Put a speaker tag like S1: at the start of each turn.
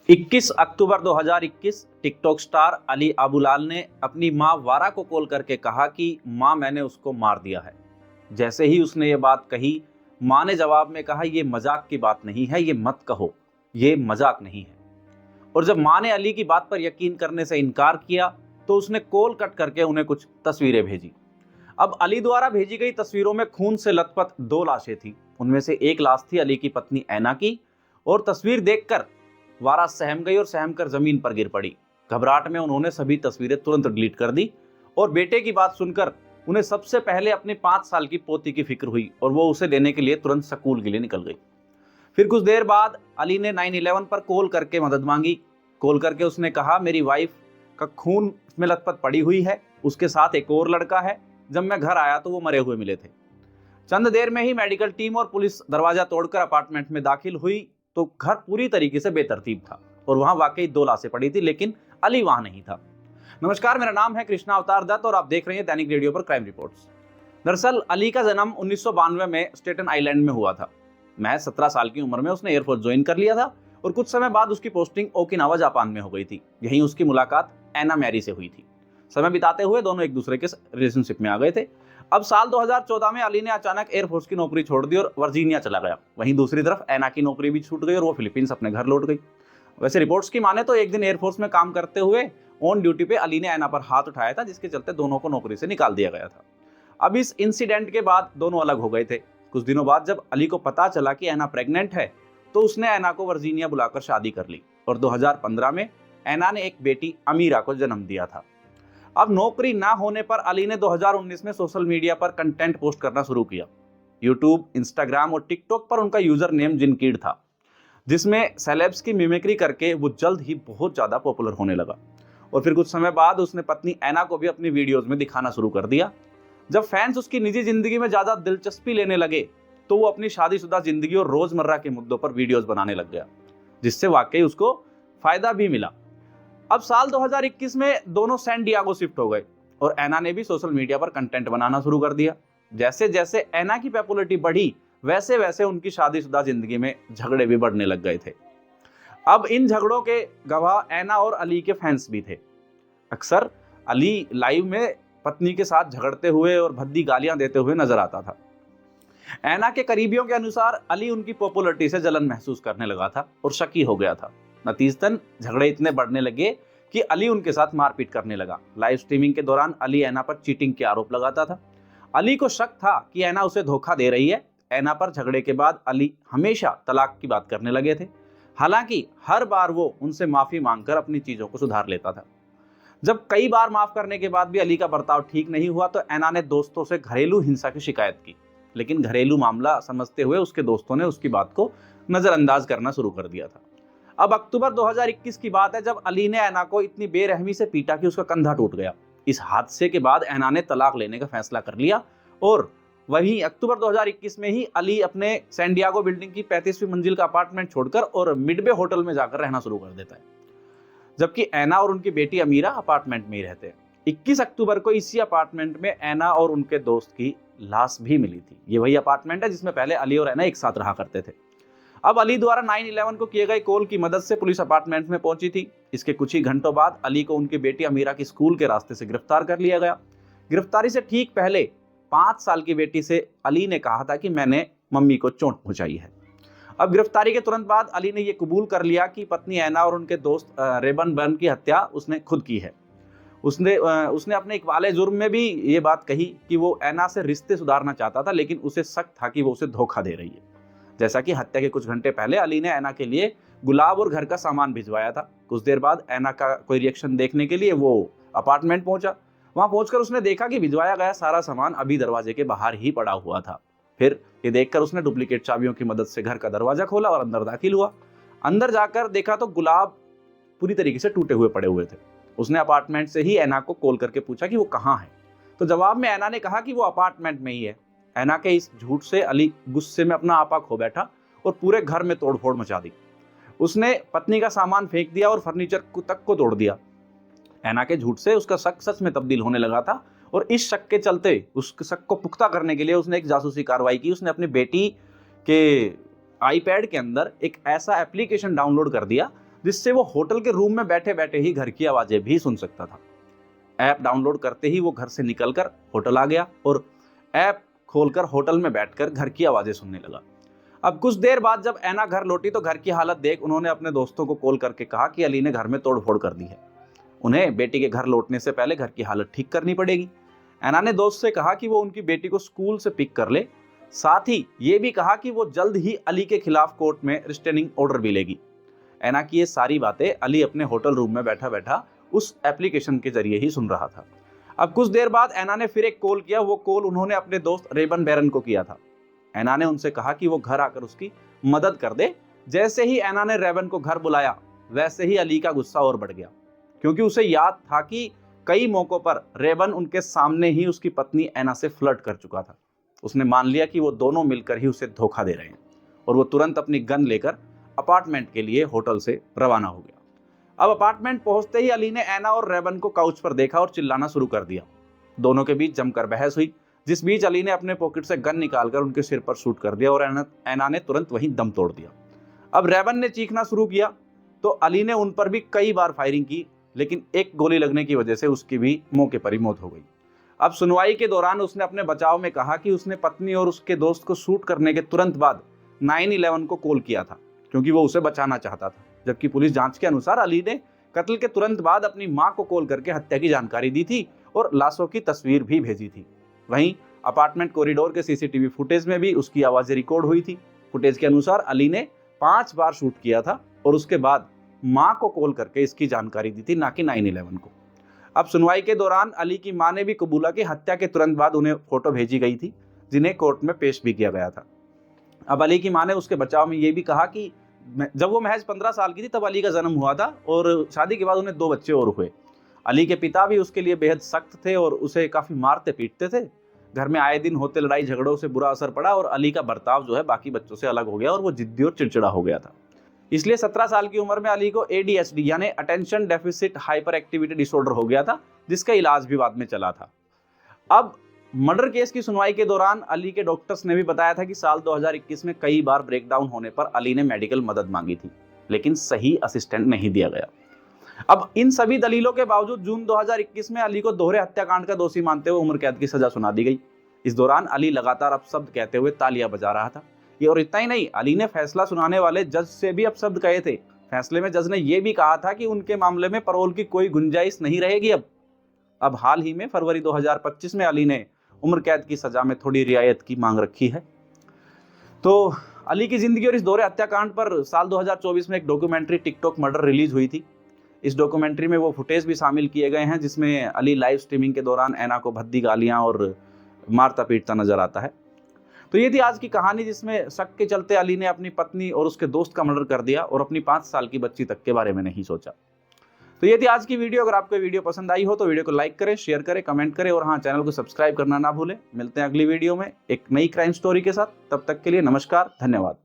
S1: 21 अक्टूबर 2021 TikTok star Ali अबुलाल ने अपनी मां वारा को कॉल करके कहा कि मां मैंने उसको मार दिया है। जैसे ही उसने ये बात कही, मां ने जवाब में कहा ये मजाक की बात नहीं है, ये मत कहो, ये मजाक नहीं है। और जब मां ने अली की बात पर यकीन करने से इनकार किया तो उसने कॉल कट करके उन्हें कुछ तस्वीरें भेजी। अब अली द्वारा भेजी गई तस्वीरों में खून से लथपथ दो लाशें थी। उनमें से एक लाश थी अली की पत्नी ऐना की, और तस्वीर देखकर वारा सहम गई और सहम कर जमीन पर गिर पड़ी। घबराहट में उन्होंने सभी तस्वीरें तुरंत डिलीट कर दी और बेटे की बात सुनकर उन्हें सबसे पहले अपनी 5 साल की पोती की फिक्र हुई और वो उसे लेने के लिए तुरंत स्कूल के लिए निकल गई। फिर कुछ देर बाद अली ने 911 पर कॉल करके मदद मांगी। कॉल करके उसने कहा मेरी वाइफ का खून में लथपथ पड़ी हुई है, उसके साथ एक और लड़का है। जब मैं घर आया तो वो मरे हुए मिले थे। चंद देर में ही मेडिकल टीम और पुलिस दरवाजा तोड़कर अपार्टमेंट में दाखिल हुई तो घर पूरी तरीके से बेतरतीब था और वहां वाकई दो लाशें पड़ी थी, लेकिन अली वहां नहीं था। नमस्कार, मेरा नाम है कृष्णा अवतार दत्त और आप देख रहे हैं दैनिक रेडियो पर क्राइम रिपोर्ट्स। दरअसल अली का जन्म 1992 में स्टेटन आइलैंड में हुआ था। महज 17 साल की उम्र में उसने एयरफोर्स ज्वाइन कर लिया था और कुछ समय बाद उसकी पोस्टिंग ओकिनावा जापान में हो गई थी। यहीं उसकी मुलाकात एना मैरी से हुई थी। समय बिताते हुए दोनों एक दूसरे के रिलेशनशिप में आ गए थे। अब साल 2014 में अली ने अचानक एयरफोर्स की नौकरी छोड़ दी और वर्जीनिया चला गया। वहीं दूसरी तरफ एना की नौकरी भी छूट गई और वो फिलीपींस अपने घर लौट गई। वैसे रिपोर्ट्स की माने तो एक दिन एयरफोर्स में काम करते हुए ऑन ड्यूटी पे अली ने एना पर हाथ उठाया था, जिसके चलते दोनों को नौकरी से निकाल दिया गया था। अब इस इंसिडेंट के बाद दोनों अलग हो गए थे। कुछ दिनों बाद जब अली को पता चला कि एना प्रेग्नेंट है तो उसने एना को वर्जीनिया बुलाकर शादी कर ली और 2015 में एना ने एक बेटी अमीरा को जन्म दिया था। अब नौकरी ना होने पर अली ने 2019 में सोशल मीडिया पर कंटेंट पोस्ट करना शुरू किया। यूट्यूब, इंस्टाग्राम और टिकटॉक पर उनका यूजर नेम जिनकीड था, जिसमें सेलेब्स की मिमिक्री करके वो जल्द ही बहुत ज्यादा पॉपुलर होने लगा। और फिर कुछ समय बाद उसने पत्नी ऐना को भी अपनी वीडियोस में दिखाना शुरू कर दिया। जब फैंस उसकी निजी जिंदगी में ज्यादा दिलचस्पी लेने लगे तो वो अपनी शादीशुदा जिंदगी और रोजमर्रा के मुद्दों पर वीडियोस बनाने लग गया, जिससे वाकई उसको फायदा भी मिला। अब साल 2021 में दोनों सैन डियागो शिफ्ट हो गए और ऐना ने भी सोशल मीडिया पर कंटेंट बनाना शुरू कर दिया। जैसे जैसे ऐना की पॉपुलैरिटी बढ़ी वैसे वैसे उनकी शादीशुदा जिंदगी में झगड़े भी बढ़ने लग गए थे। अब इन झगड़ों के गवाह ऐना और अली के फैंस भी थे। अक्सर अली लाइव में पत्नी के साथ झगड़ते हुए और भद्दी गालियां देते हुए नजर आता था। ऐना के करीबियों के अनुसार अली उनकी पॉपुलैरिटी से जलन महसूस करने लगा था और शकी हो गया था। नतीजतन झगड़े इतने बढ़ने लगे कि अली उनके साथ मारपीट करने लगा। लाइव स्ट्रीमिंग के दौरान अली ऐना पर चीटिंग के आरोप लगाता था। अली को शक था कि ऐना उसे धोखा दे रही है। ऐना पर झगड़े के बाद अली हमेशा तलाक की बात करने लगे थे। हालांकि हर बार वो उनसे माफी मांगकर अपनी चीजों को सुधार लेता था। जब कई बार माफ करने के बाद भी अली का बर्ताव ठीक नहीं हुआ तो ऐना ने दोस्तों से घरेलू हिंसा की शिकायत की, लेकिन घरेलू मामला समझते हुए उसके दोस्तों ने उसकी बात को नजरअंदाज करना शुरू कर दिया था। अब अक्टूबर 2021 की बात है जब अली ने ऐना को इतनी बेरहमी से पीटा कि उसका कंधा टूट गया। इस हादसे के बाद ऐना ने तलाक लेने का फैसला कर लिया और वहीं अक्टूबर 2021 में ही अली अपने सैन डियागो बिल्डिंग की 35वीं मंजिल का अपार्टमेंट छोड़कर और मिडबे होटल में जाकर रहना शुरू कर देता है, जबकि ऐना और उनकी बेटी अमीरा अपार्टमेंट में ही रहते हैं। 21 अक्टूबर को इसी अपार्टमेंट में ऐना और उनके दोस्त की लाश भी मिली थी। ये वही अपार्टमेंट है जिसमें पहले अली और ऐना एक साथ रहा करते थे। अब अली द्वारा 911 को किए गए कॉल की मदद से पुलिस अपार्टमेंट में पहुंची थी। इसके कुछ ही घंटों बाद अली को उनकी बेटी अमीरा की स्कूल के रास्ते से गिरफ्तार कर लिया गया। गिरफ्तारी से ठीक पहले 5 साल की बेटी से अली ने कहा था कि मैंने मम्मी को चोट पहुंचाई है। अब गिरफ्तारी के तुरंत बाद अली ने यह कबूल कर लिया कि पत्नी ऐना और उनके दोस्त रेबन बर्न की हत्या उसने खुद की है। उसने अपने इकबाले जुर्म में भी ये बात कही कि वो ऐना से रिश्ते सुधारना चाहता था, लेकिन उसे शक था कि वो उसे धोखा दे रही है। जैसा कि हत्या के कुछ घंटे पहले अली ने ऐना के लिए गुलाब और घर का सामान भिजवाया था। कुछ देर बाद ऐना का कोई रिएक्शन देखने के लिए वो अपार्टमेंट पहुंचा। वहां पहुंचकर उसने देखा कि भिजवाया गया सारा सामान अभी दरवाजे के बाहर ही पड़ा हुआ था। फिर ये देखकर उसने डुप्लीकेट चाबियों की मदद से घर का दरवाजा खोला और अंदर दाखिल हुआ। अंदर जाकर देखा तो गुलाब पूरी तरीके से टूटे हुए पड़े हुए थे। उसने अपार्टमेंट से ही ऐना को कॉल करके पूछा कि वो कहाँ है, तो जवाब में ऐना ने कहा कि वो अपार्टमेंट में ही है। ऐना के इस झूठ से अली गुस्से में अपना आपा खो बैठा और पूरे घर में तोड़फोड़ मचा दी। उसने पत्नी का सामान फेंक दिया और फर्नीचर तक को तोड़ दिया। ऐना के झूठ से उसका शक सच में तब्दील होने लगा था और इस शक के चलते उसके शक को पुख्ता करने के लिए उसने एक जासूसी कार्रवाई की। उसने अपनी बेटी के आईपैड के अंदर एक ऐसा एप्लीकेशन डाउनलोड कर दिया जिससे वो होटल के रूम में बैठे बैठे ही घर की आवाजें भी सुन सकता था। ऐप डाउनलोड करते ही वो घर से निकलकर होटल आ गया और ऐप खोलकर होटल में बैठकर घर की आवाजें सुनने लगा। अब कुछ देर बाद जब ऐना घर लौटी तो घर की हालत देख उन्होंने अपने दोस्तों को कॉल करके कहा कि अली ने घर में तोड़फोड़ कर दी है, उन्हें बेटी के घर लौटने से पहले घर की हालत ठीक करनी पड़ेगी। ऐना ने दोस्त से कहा कि वो उनकी बेटी को स्कूल से पिक कर ले, साथ ही ये भी कहा कि वो जल्द ही अली के खिलाफ कोर्ट में रिस्ट्रेनिंग ऑर्डर भी लेगी। ऐना की ये सारी बातें अली अपने होटल रूम में बैठा बैठा उस एप्लीकेशन के जरिए ही सुन रहा था। अब कुछ देर बाद ऐना ने फिर एक कॉल किया। वो कॉल उन्होंने अपने दोस्त रेबन बैरन को किया था। ऐना ने उनसे कहा कि वो घर आकर उसकी मदद कर दे। जैसे ही ऐना ने रेबन को घर बुलाया वैसे ही अली का गुस्सा और बढ़ गया, क्योंकि उसे याद था कि कई मौकों पर रेबन उनके सामने ही उसकी पत्नी ऐना से फ्लर्ट कर चुका था। उसने मान लिया कि वो दोनों मिलकर ही उसे धोखा दे रहे हैं और वो तुरंत अपनी गन लेकर अपार्टमेंट के लिए होटल से रवाना हो गया। अब अपार्टमेंट पहुंचते ही अली ने ऐना और रेबन को काउच पर देखा और चिल्लाना शुरू कर दिया। दोनों के बीच जमकर बहस हुई, जिस बीच अली ने अपने पॉकेट से गन निकालकर उनके सिर पर शूट कर दिया और ऐना ने तुरंत वहीं दम तोड़ दिया। अब रेबन ने चीखना शुरू किया तो अली ने उन पर भी कई बार फायरिंग की, लेकिन एक गोली लगने की वजह से उसकी भी मौके पर ही मौत हो गई। अब सुनवाई के दौरान उसने अपने बचाव में कहा कि उसने पत्नी और उसके दोस्त को शूट करने के तुरंत बाद 911 को कॉल किया था, क्योंकि वो उसे बचाना चाहता था। जबकि पुलिस जांच के अनुसार अली ने कत्ल के तुरंत बाद अपनी मां को कॉल करके हत्या की जानकारी दी थी और लाशों की तस्वीर भी भेजी थी। वहीं अपार्टमेंट कॉरिडोर के सीसीटीवी फुटेज में भी उसकी आवाजें रिकॉर्ड हुई थी। फुटेज के अनुसार अली ने 5 बार शूट किया था और उसके बाद मां को कॉल करके इसकी जानकारी दी थी, ना कि 911 को। अब सुनवाई के दौरान अली की मां ने भी कबूला कि हत्या के तुरंत बाद उन्हें फोटो भेजी गई थी, जिन्हें कोर्ट में पेश भी किया गया था। अब अली की मां ने उसके बचाव में ये भी कहा कि जब वो महज 15 साल की थी तब अली का जन्म हुआ था और शादी के बाद उन्हें 2 बच्चे और हुए। अली के पिता भी उसके लिए बेहद सख्त थे और उसे काफी मारते पीटते थे। घर में आए दिन होते लड़ाई झगड़ों से बुरा असर पड़ा और अली का बर्ताव जो है बाकी बच्चों से अलग हो गया और वो जिद्दी और चिड़चिड़ा हो गया था। इसलिए 17 साल की उम्र में अली को ADHD यानी attention deficit hyper activity disorder हो गया था, जिसका इलाज भी बाद में चला था। अब मर्डर केस की सुनवाई के दौरान अली के डॉक्टर्स ने भी बताया था कि साल 2021 में कई बार ब्रेकडाउन होने पर अली ने मेडिकल मदद मांगी थी, लेकिन सही असिस्टेंट नहीं दिया गया। अब इन सभी दलीलों के बावजूद जून 2021 में अली को दोहरे हत्याकांड का दोषी मानते हुए उम्र कैद की सजा सुना दी गई। इस दौरान अली लगातार अपशब्द कहते हुए तालियां बजा रहा था। ये और इतना ही नहीं, अली ने फैसला सुनाने वाले जज से भी अपशब्द कहे थे। फैसले में जज ने यह भी कहा था कि उनके मामले में पैरोल की कोई गुंजाइश नहीं रहेगी। अब हाल ही में फरवरी 2025 में अली ने उम्र कैद की सजा में थोड़ी रियायत की मांग रखी है। तो अली की जिंदगी और इस दोहरे हत्याकांड पर साल 2024 में एक डॉक्यूमेंट्री टिकटॉक मर्डर रिलीज हुई थी। इस डॉक्यूमेंट्री में वो फुटेज भी शामिल किए गए हैं जिसमें अली लाइव स्ट्रीमिंग के दौरान ऐना को भद्दी गालियां और मारता पीटता नजर आता है। तो ये थी आज की कहानी, जिसमें शक के चलते अली ने अपनी पत्नी और उसके दोस्त का मर्डर कर दिया और अपनी 5 साल की बच्ची तक के बारे में नहीं सोचा। तो ये थी आज की वीडियो। अगर आपको वीडियो पसंद आई हो तो वीडियो को लाइक करें, शेयर करें, कमेंट करें और हाँ, चैनल को सब्सक्राइब करना ना भूलें। मिलते हैं अगली वीडियो में एक नई क्राइम स्टोरी के साथ। तब तक के लिए नमस्कार, धन्यवाद।